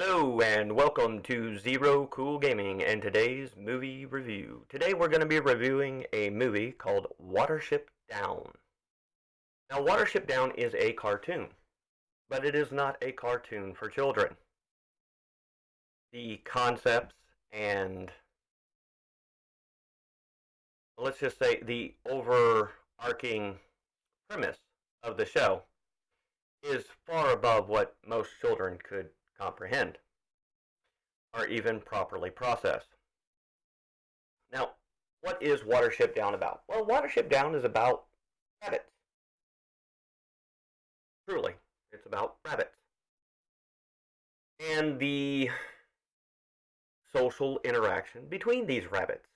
Hello and welcome to Zero Cool Gaming and today's movie review. Today we're going to be reviewing a movie called Watership Down. Now Watership Down is a cartoon, but it is not a cartoon for children. The concepts and let's just say the overarching premise of the show is far above what most children could comprehend or even properly process. Now, what is Watership Down about? Well, Watership Down is about rabbits. Truly, it's about rabbits. And the social interaction between these rabbits,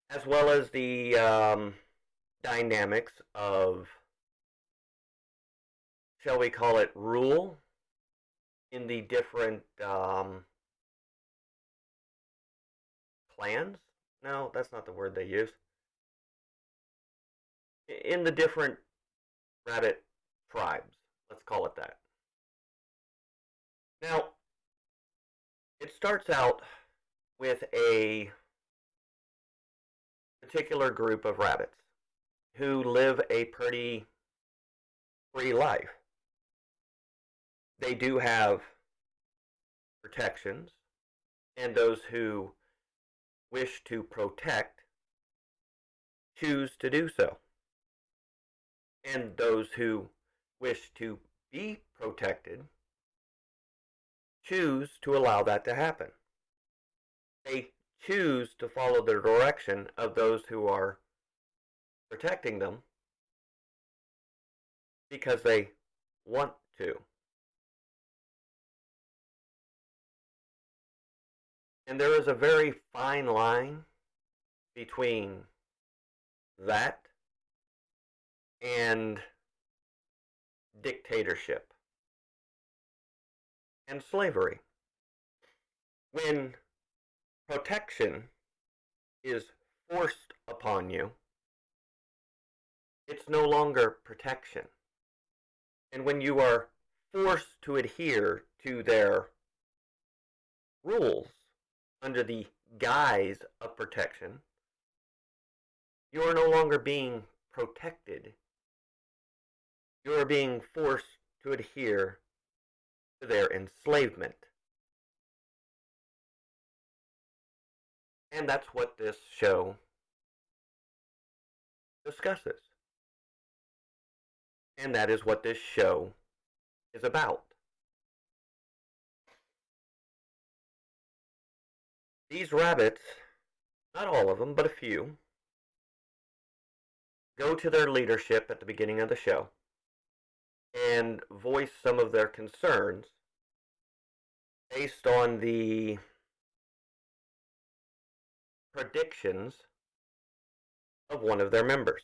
as well as the dynamics of, shall we call it, rule in the different clans? No, that's not the word they use. In the different rabbit tribes, let's call it that. Now, it starts out with a particular group of rabbits who live a pretty free life. They do have protections, and those who wish to protect choose to do so. And those who wish to be protected choose to allow that to happen. They choose to follow the direction of those who are protecting them because they want to. And there is a very fine line between that and dictatorship and slavery. When protection is forced upon you, it's no longer protection. And when you are forced to adhere to their rules under the guise of protection, you are no longer being protected. You are being forced to adhere to their enslavement. And that's what this show discusses. And that is what this show is about. These rabbits, not all of them, but a few, go to their leadership at the beginning of the show and voice some of their concerns based on the predictions of one of their members.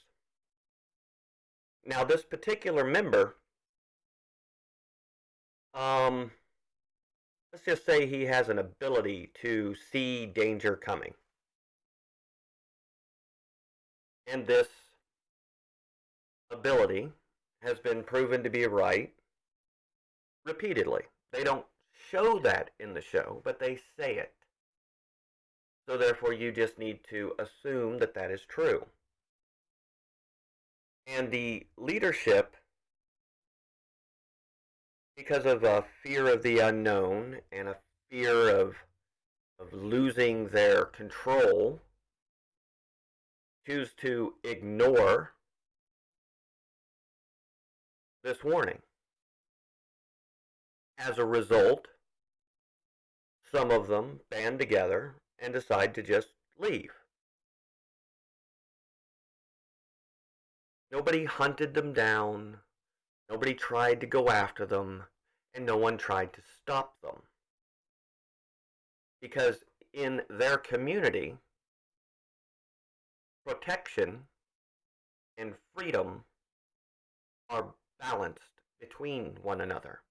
Now, this particular member, let's just say he has an ability to see danger coming. And this ability has been proven to be right repeatedly. They don't show that in the show, but they say it. So therefore, you just need to assume that that is true. And the leadership, because of a fear of the unknown and a fear of losing their control, choose to ignore this warning. As a result, some of them band together and decide to just leave. Nobody hunted them down, nobody tried to go after them, and no one tried to stop them. Because in their community, protection and freedom are balanced between one another.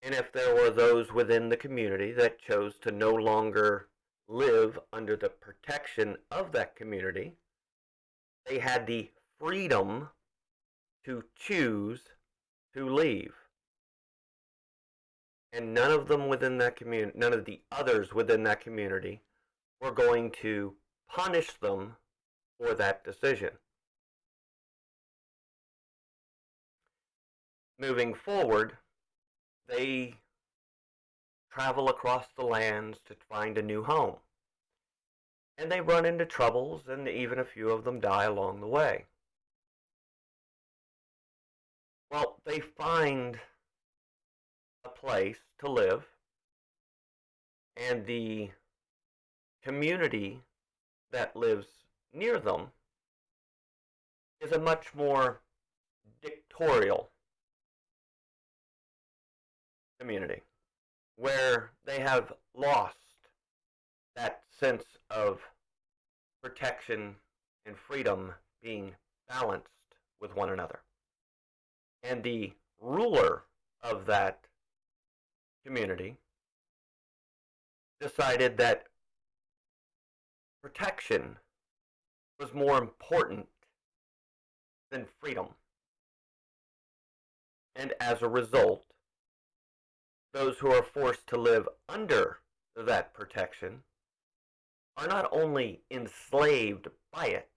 And if there were those within the community that chose to no longer live under the protection of that community, they had the freedom to choose to leave. And none of them within that community, none of the others within that community were going to punish them for that decision. Moving forward, they travel across the lands to find a new home. And they run into troubles, and even a few of them die along the way. Well, they find a place to live, and the community that lives near them is a much more dictatorial community, where they have lost that sense of protection and freedom being balanced with one another. And the ruler of that community decided that protection was more important than freedom. And as a result, those who are forced to live under that protection are not only enslaved by it,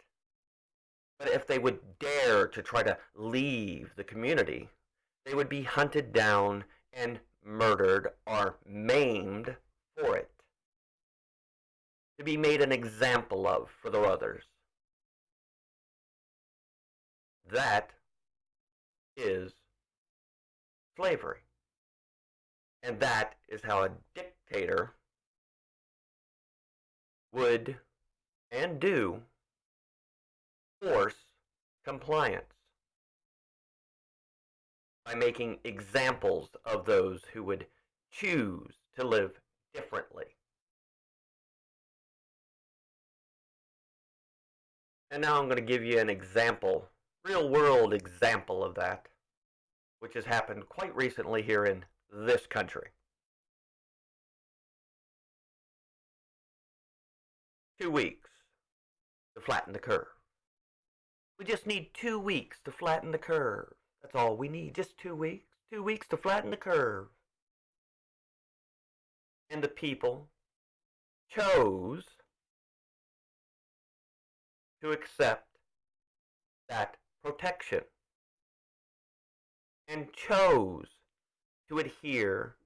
but if they would dare to try to leave the community, they would be hunted down and murdered or maimed for it, to be made an example of for the others. That is slavery. And that is how a dictator would and do force compliance, by making examples of those who would choose to live differently. And now I'm going to give you an example, real world example of that, which has happened quite recently here in this country. 2 weeks to flatten the curve. We just need 2 weeks to flatten the curve. That's all we need, just 2 weeks. 2 weeks to flatten the curve. And the people chose to accept that protection, and chose to adhere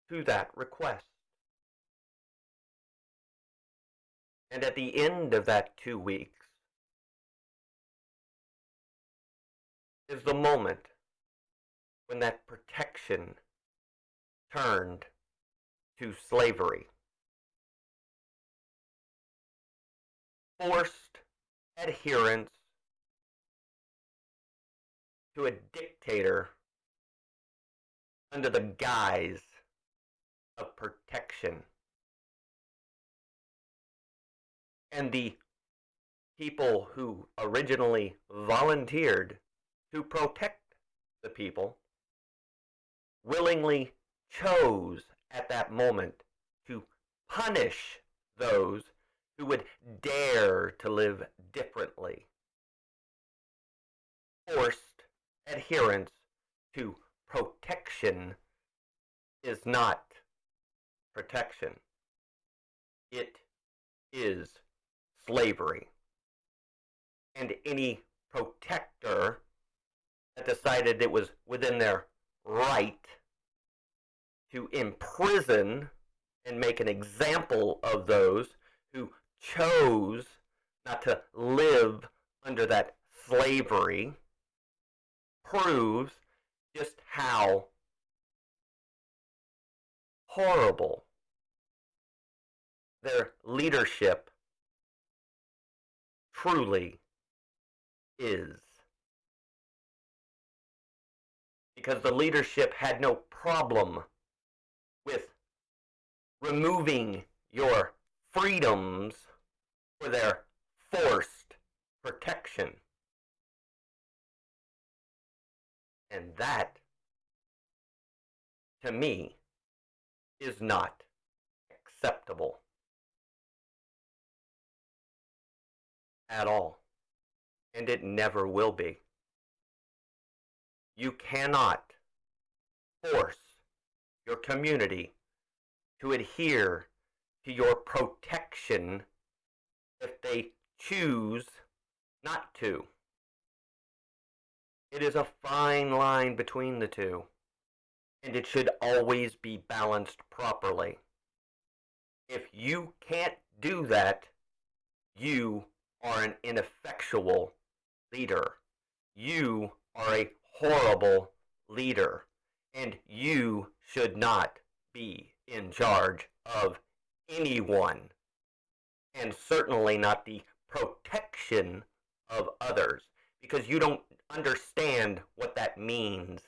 to that request. And at the end of that 2 weeks is the moment when that protection turned to slavery. Forced adherence to a dictator under the guise of protection. And the people who originally volunteered to protect the people willingly chose at that moment to punish those who would dare to live differently. Forced adherence to protection is not protection. It is slavery. And any protector that decided it was within their right to imprison and make an example of those who chose not to live under that slavery proves just how horrible their leadership truly is. Because the leadership had no problem with removing your freedoms for their forced protection. And that, to me, is not acceptable at all. And it never will be. You cannot force your community to adhere to your protection if they choose not to. It is a fine line between the two, and it should always be balanced properly. If you can't do that, you are an ineffectual leader. You are a horrible leader, and you should not be in charge of anyone, and certainly not the protection of others, because you don't understand what that means.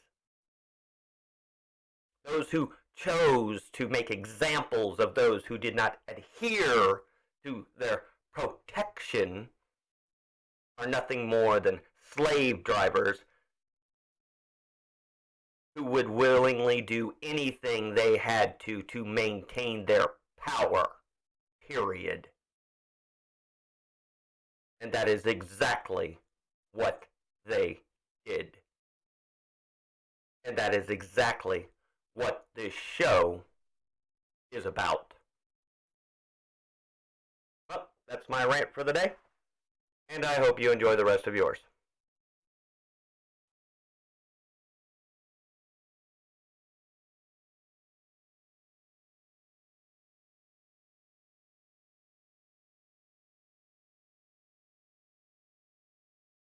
Those who chose to make examples of those who did not adhere to their protection are nothing more than slave drivers who would willingly do anything they had to maintain their power, period. And that is exactly what they did. And that is exactly what this show is about. Well, that's my rant for the day, and I hope you enjoy the rest of yours.